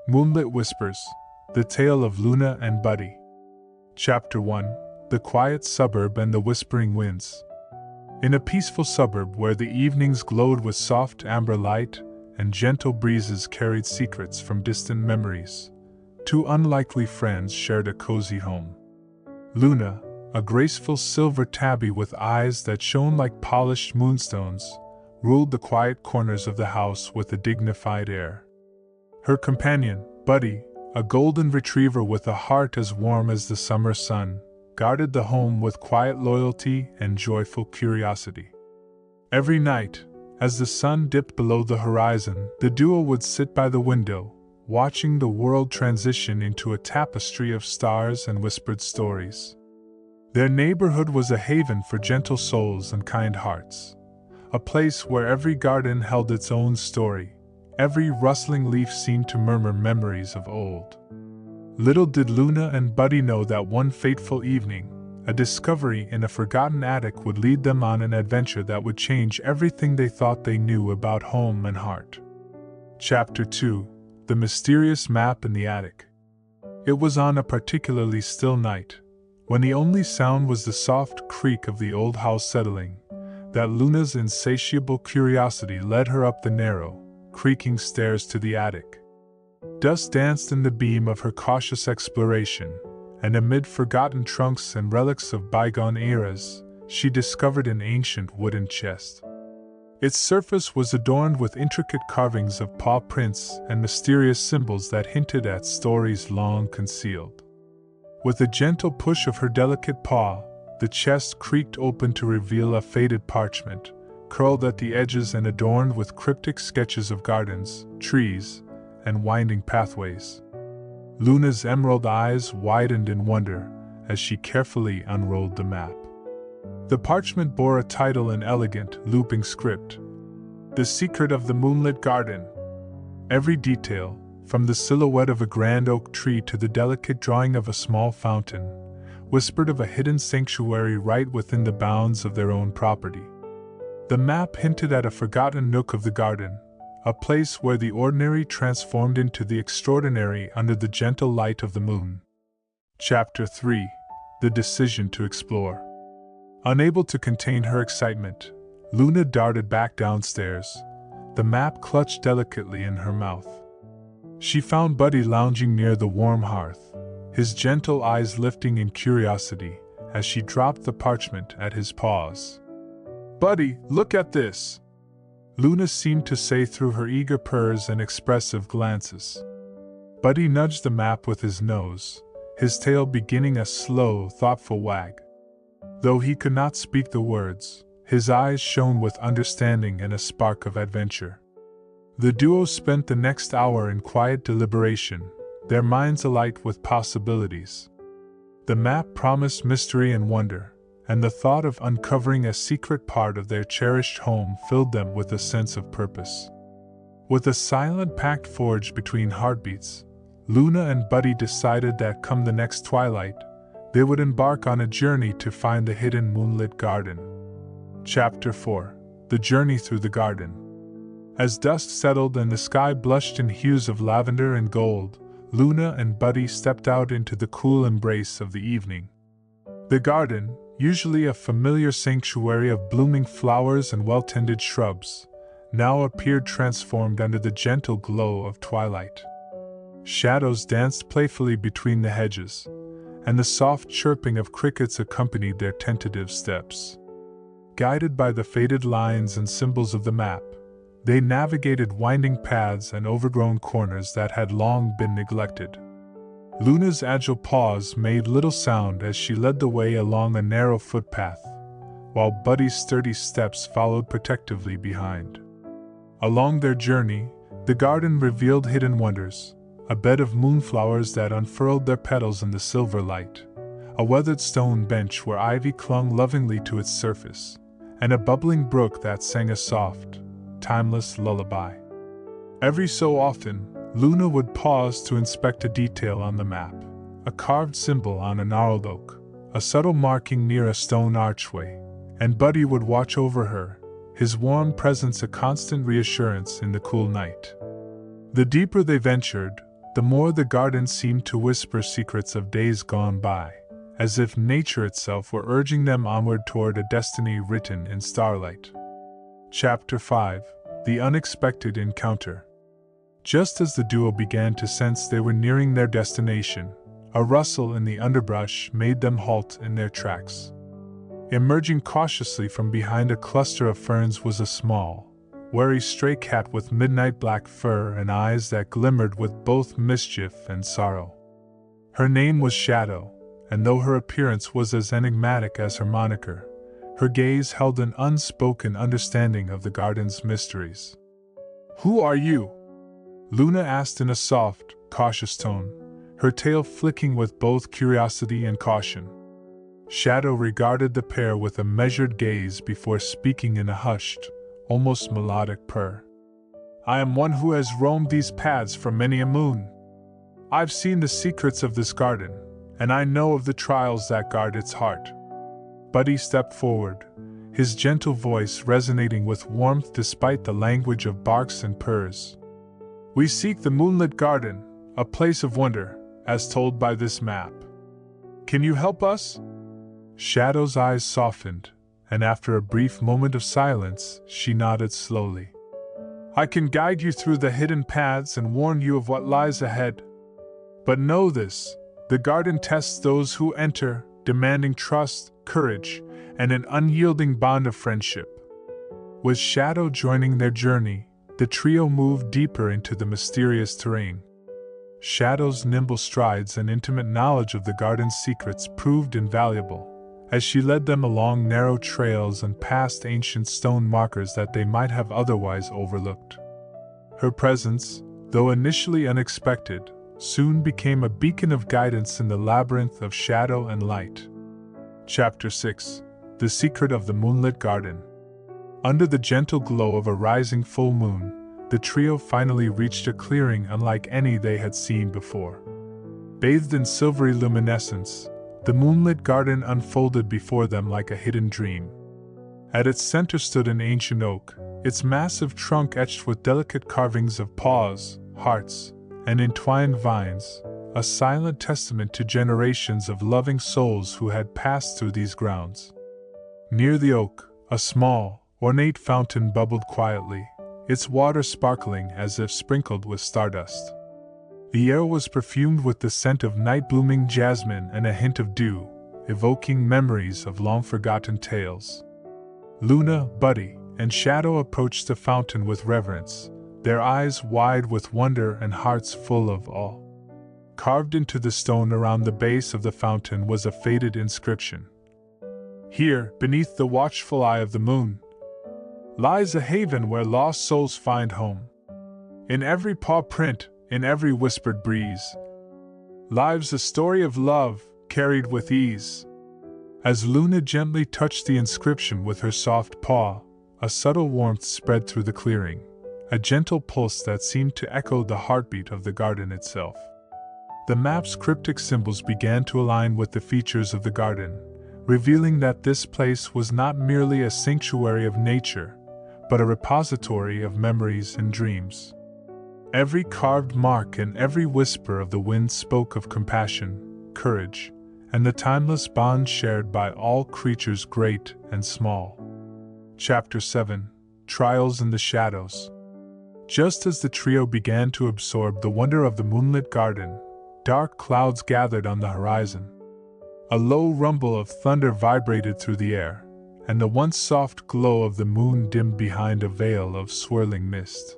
Moonlit Whispers, The Tale of Luna and Buddy. Chapter 1, The Quiet Suburb and the Whispering Winds. In a peaceful suburb where the evenings glowed with soft amber light and gentle breezes carried secrets from distant memories, two unlikely friends shared a cozy home. Luna, a graceful silver tabby with eyes that shone like polished moonstones, ruled the quiet corners of the house with a dignified air. Her companion, Buddy, a golden retriever with a heart as warm as the summer sun, guarded the home with quiet loyalty and joyful curiosity. Every night, as the sun dipped below the horizon, the duo would sit by the window, watching the world transition into a tapestry of stars and whispered stories. Their neighborhood was a haven for gentle souls and kind hearts, a place where every garden held its own story. Every rustling leaf seemed to murmur memories of old. Little did Luna and Buddy know that one fateful evening, a discovery in a forgotten attic would lead them on an adventure that would change everything they thought they knew about home and heart. Chapter 2, The Mysterious Map in the Attic. It was on a particularly still night, when the only sound was the soft creak of the old house settling, that Luna's insatiable curiosity led her up the narrow, creaking stairs to the attic. Dust danced in the beam of her cautious exploration, and amid forgotten trunks and relics of bygone eras, she discovered an ancient wooden chest. Its surface was adorned with intricate carvings of paw prints and mysterious symbols that hinted at stories long concealed. With a gentle push of her delicate paw, the chest creaked open to reveal a faded parchment, curled at the edges and adorned with cryptic sketches of gardens, trees, and winding pathways. Luna's emerald eyes widened in wonder as she carefully unrolled the map. The parchment bore a title in elegant, looping script: The Secret of the Moonlit Garden. Every detail, from the silhouette of a grand oak tree to the delicate drawing of a small fountain, whispered of a hidden sanctuary right within the bounds of their own property. The map hinted at a forgotten nook of the garden, a place where the ordinary transformed into the extraordinary under the gentle light of the moon. Chapter 3, The Decision to Explore. Unable to contain her excitement, Luna darted back downstairs, the map clutched delicately in her mouth. She found Buddy lounging near the warm hearth, his gentle eyes lifting in curiosity as she dropped the parchment at his paws. "Buddy, look at this!" Luna seemed to say through her eager purrs and expressive glances. Buddy nudged the map with his nose, his tail beginning a slow, thoughtful wag. Though he could not speak the words, his eyes shone with understanding and a spark of adventure. The duo spent the next hour in quiet deliberation, their minds alight with possibilities. The map promised mystery and wonder, and the thought of uncovering a secret part of their cherished home filled them with a sense of purpose. With a silent pact forged between heartbeats, Luna and Buddy decided that come the next twilight, they would embark on a journey to find the hidden moonlit garden. Chapter 4, The Journey Through the Garden. As dusk settled and the sky blushed in hues of lavender and gold, Luna and Buddy stepped out into the cool embrace of the evening. The garden, usually a familiar sanctuary of blooming flowers and well-tended shrubs, now appeared transformed under the gentle glow of twilight. Shadows danced playfully between the hedges, and the soft chirping of crickets accompanied their tentative steps. Guided by the faded lines and symbols of the map, they navigated winding paths and overgrown corners that had long been neglected. Luna's agile paws made little sound as she led the way along a narrow footpath, while Buddy's sturdy steps followed protectively behind. Along their journey, the garden revealed hidden wonders, a bed of moonflowers that unfurled their petals in the silver light, a weathered stone bench where ivy clung lovingly to its surface, and a bubbling brook that sang a soft, timeless lullaby. Every so often, Luna would pause to inspect a detail on the map, a carved symbol on a gnarled oak, a subtle marking near a stone archway, and Buddy would watch over her, his warm presence a constant reassurance in the cool night. The deeper they ventured, the more the garden seemed to whisper secrets of days gone by, as if nature itself were urging them onward toward a destiny written in starlight. Chapter 5: The Unexpected Encounter. Just as the duo began to sense they were nearing their destination, a rustle in the underbrush made them halt in their tracks. Emerging cautiously from behind a cluster of ferns was a small, wary stray cat with midnight black fur and eyes that glimmered with both mischief and sorrow. Her name was Shadow, and though her appearance was as enigmatic as her moniker, her gaze held an unspoken understanding of the garden's mysteries. "Who are you?" Luna asked in a soft, cautious tone, her tail flicking with both curiosity and caution. Shadow regarded the pair with a measured gaze before speaking in a hushed, almost melodic purr. "I am one who has roamed these paths for many a moon. I've seen the secrets of this garden, and I know of the trials that guard its heart." Buddy stepped forward, his gentle voice resonating with warmth despite the language of barks and purrs. "We seek the Moonlit Garden, a place of wonder, as told by this map. Can you help us?" Shadow's eyes softened, and after a brief moment of silence, she nodded slowly. "I can guide you through the hidden paths and warn you of what lies ahead. But know this, the garden tests those who enter, demanding trust, courage, and an unyielding bond of friendship." With Shadow joining their journey, the trio moved deeper into the mysterious terrain. Shadow's nimble strides and intimate knowledge of the garden's secrets proved invaluable, as she led them along narrow trails and past ancient stone markers that they might have otherwise overlooked. Her presence, though initially unexpected, soon became a beacon of guidance in the labyrinth of shadow and light. Chapter 6: The Secret of the Moonlit Garden. Under the gentle glow of a rising full moon, the trio finally reached a clearing unlike any they had seen before. Bathed in silvery luminescence, the moonlit garden unfolded before them like a hidden dream. At its center stood an ancient oak, its massive trunk etched with delicate carvings of paws, hearts, and entwined vines, a silent testament to generations of loving souls who had passed through these grounds. Near the oak, a small, ornate fountain bubbled quietly, its water sparkling as if sprinkled with stardust. The air was perfumed with the scent of night-blooming jasmine and a hint of dew, evoking memories of long-forgotten tales. Luna, Buddy, and Shadow approached the fountain with reverence, their eyes wide with wonder and hearts full of awe. Carved into the stone around the base of the fountain was a faded inscription. "Here, beneath the watchful eye of the moon, lies a haven where lost souls find home. In every paw print, in every whispered breeze, lives a story of love, carried with ease." As Luna gently touched the inscription with her soft paw, a subtle warmth spread through the clearing, a gentle pulse that seemed to echo the heartbeat of the garden itself. The map's cryptic symbols began to align with the features of the garden, revealing that this place was not merely a sanctuary of nature, but a repository of memories and dreams. Every carved mark and every whisper of the wind spoke of compassion, courage, and the timeless bond shared by all creatures great and small. Chapter 7: Trials in the Shadows. Just as the trio began to absorb the wonder of the moonlit garden, dark clouds gathered on the horizon. A low rumble of thunder vibrated through the air, and the once soft glow of the moon dimmed behind a veil of swirling mist.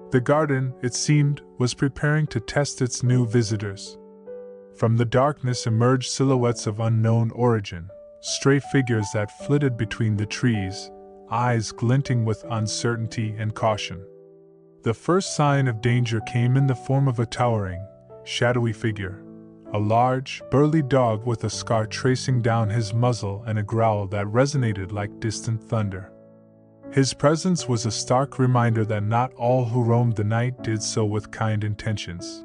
The garden, it seemed, was preparing to test its new visitors. From the darkness emerged silhouettes of unknown origin, stray figures that flitted between the trees, eyes glinting with uncertainty and caution. The first sign of danger came in the form of a towering, shadowy figure, a large, burly dog with a scar tracing down his muzzle and a growl that resonated like distant thunder. His presence was a stark reminder that not all who roamed the night did so with kind intentions.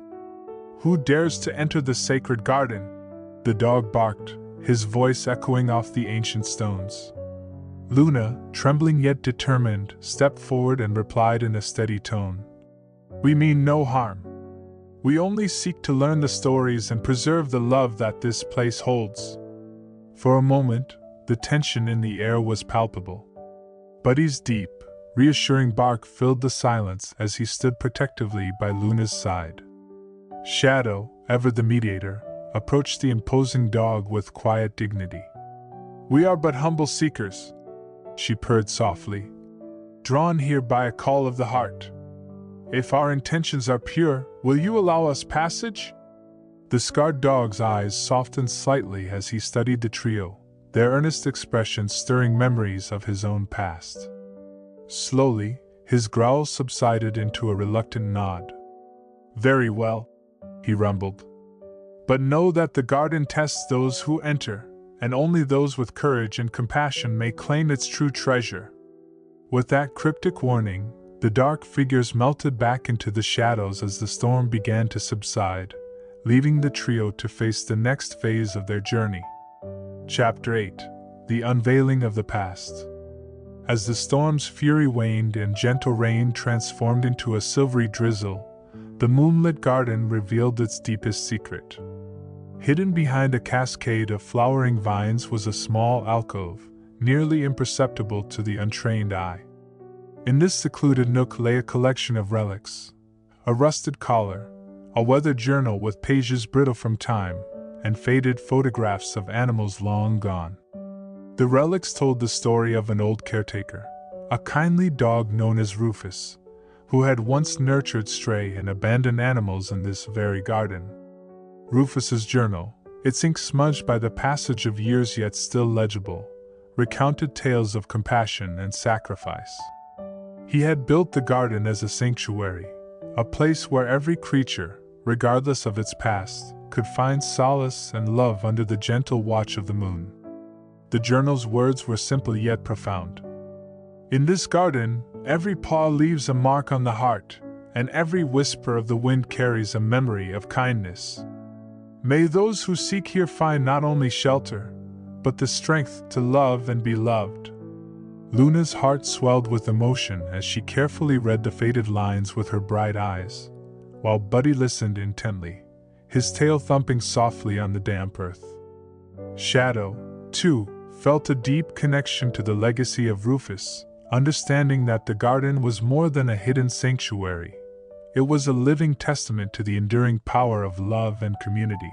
"Who dares to enter the sacred garden?" the dog barked, his voice echoing off the ancient stones. Luna, trembling yet determined, stepped forward and replied in a steady tone, "We mean no harm. We only seek to learn the stories and preserve the love that this place holds." For a moment, the tension in the air was palpable. Buddy's deep, reassuring bark filled the silence as he stood protectively by Luna's side. Shadow, ever the mediator, approached the imposing dog with quiet dignity. "We are but humble seekers," she purred softly, "drawn here by a call of the heart. If our intentions are pure, will you allow us passage?" The scarred dog's eyes softened slightly as he studied the trio, their earnest expression stirring memories of his own past. Slowly, his growls subsided into a reluctant nod. "Very well," he rumbled. "But know that the garden tests those who enter, and only those with courage and compassion may claim its true treasure." With that cryptic warning, the dark figures melted back into the shadows as the storm began to subside, leaving the trio to face the next phase of their journey. Chapter 8: The Unveiling of the Past. As the storm's fury waned and gentle rain transformed into a silvery drizzle, the moonlit garden revealed its deepest secret. Hidden behind a cascade of flowering vines was a small alcove, nearly imperceptible to the untrained eye. In this secluded nook lay a collection of relics: a rusted collar, a weathered journal with pages brittle from time, and faded photographs of animals long gone. The relics told the story of an old caretaker, a kindly dog known as Rufus, who had once nurtured stray and abandoned animals in this very garden. Rufus's journal, its ink smudged by the passage of years yet still legible, recounted tales of compassion and sacrifice. He had built the garden as a sanctuary, a place where every creature, regardless of its past, could find solace and love under the gentle watch of the moon. The journal's words were simple yet profound. "In this garden, every paw leaves a mark on the heart, and every whisper of the wind carries a memory of kindness. May those who seek here find not only shelter, but the strength to love and be loved." Luna's heart swelled with emotion as she carefully read the faded lines with her bright eyes, while Buddy listened intently, his tail thumping softly on the damp earth. Shadow, too, felt a deep connection to the legacy of Rufus, understanding that the garden was more than a hidden sanctuary. It was a living testament to the enduring power of love and community.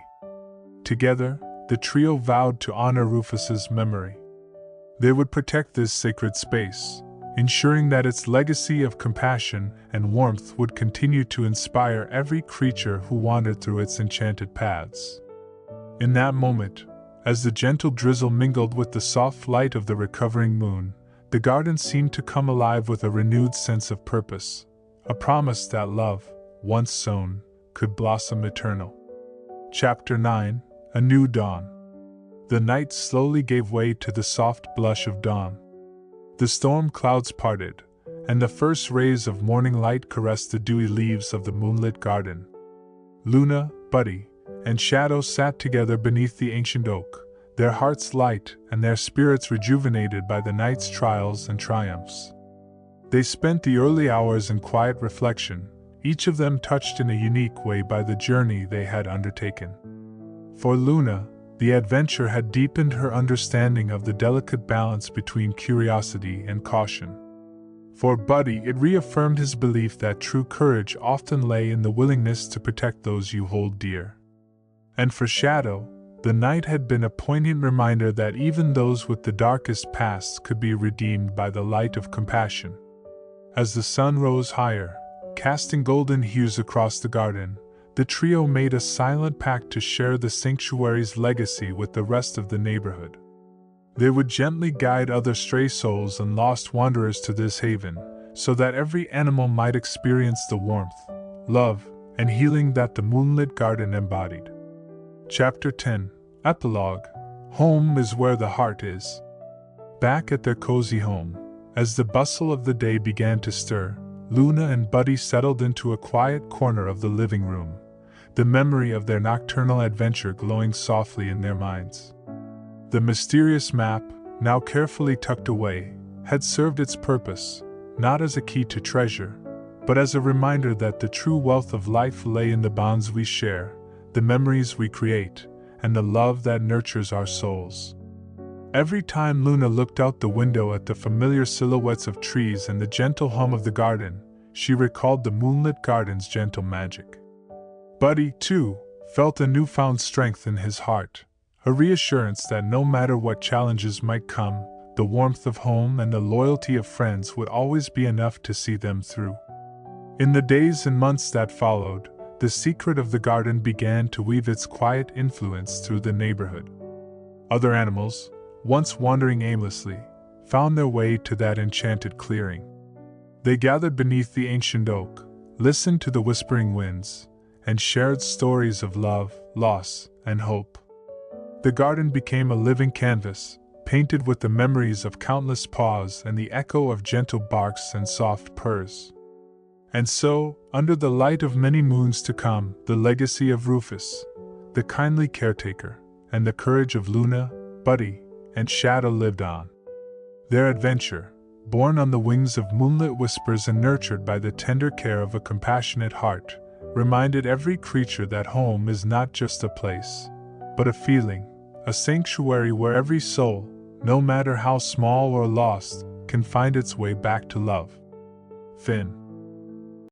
Together, the trio vowed to honor Rufus's memory. They would protect this sacred space, ensuring that its legacy of compassion and warmth would continue to inspire every creature who wandered through its enchanted paths. In that moment, as the gentle drizzle mingled with the soft light of the recovering moon, the garden seemed to come alive with a renewed sense of purpose, a promise that love, once sown, could blossom eternal. Chapter 9: A New Dawn. The night slowly gave way to the soft blush of dawn. The storm clouds parted, and the first rays of morning light caressed the dewy leaves of the moonlit garden. Luna, Buddy, and Shadow sat together beneath the ancient oak, their hearts light and their spirits rejuvenated by the night's trials and triumphs. They spent the early hours in quiet reflection, each of them touched in a unique way by the journey they had undertaken. For Luna, the adventure had deepened her understanding of the delicate balance between curiosity and caution. For Buddy, it reaffirmed his belief that true courage often lay in the willingness to protect those you hold dear. And for Shadow, the night had been a poignant reminder that even those with the darkest pasts could be redeemed by the light of compassion. As the sun rose higher, casting golden hues across the garden, the trio made a silent pact to share the sanctuary's legacy with the rest of the neighborhood. They would gently guide other stray souls and lost wanderers to this haven, so that every animal might experience the warmth, love, and healing that the moonlit garden embodied. Chapter 10: Epilogue. Home is where the heart is. Back at their cozy home, as the bustle of the day began to stir, Luna and Buddy settled into a quiet corner of the living room, the memory of their nocturnal adventure glowing softly in their minds. The mysterious map, now carefully tucked away, had served its purpose, not as a key to treasure, but as a reminder that the true wealth of life lay in the bonds we share, the memories we create, and the love that nurtures our souls. Every time Luna looked out the window at the familiar silhouettes of trees and the gentle hum of the garden, she recalled the moonlit garden's gentle magic. Buddy, too, felt a newfound strength in his heart, a reassurance that no matter what challenges might come, the warmth of home and the loyalty of friends would always be enough to see them through. In the days and months that followed, the secret of the garden began to weave its quiet influence through the neighborhood. Other animals, once wandering aimlessly, found their way to that enchanted clearing. They gathered beneath the ancient oak, listened to the whispering winds, and shared stories of love, loss, and hope. The garden became a living canvas, painted with the memories of countless paws and the echo of gentle barks and soft purrs. And so, under the light of many moons to come, the legacy of Rufus, the kindly caretaker, and the courage of Luna, Buddy, and Shadow lived on. Their adventure, born on the wings of moonlit whispers and nurtured by the tender care of a compassionate heart, reminded every creature that home is not just a place, but a feeling, a sanctuary where every soul, no matter how small or lost, can find its way back to love. Finn.